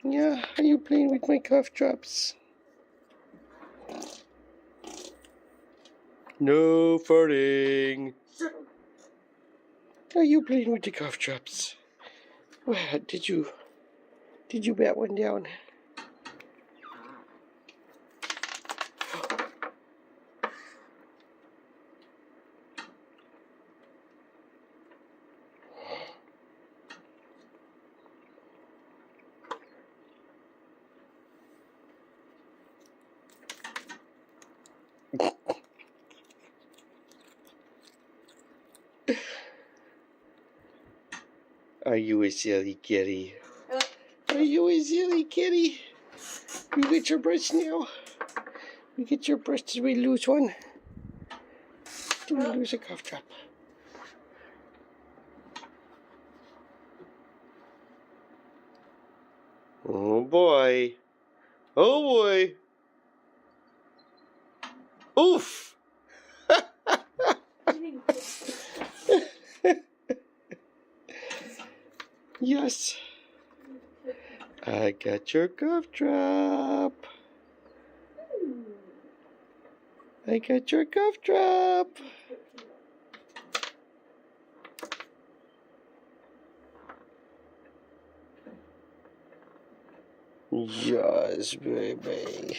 Yeah, are you playing with my cough drops? No farting. Are you playing with the cough drops? Well, did you bat one down? Are you a silly kitty? Are you a silly kitty? You get your brush now. You get your brush. Did we lose one? Did we lose a cough drop? Oh boy. Oh boy. Oof. Yes. I got your cough drop. I got your cough drop. Yes, baby.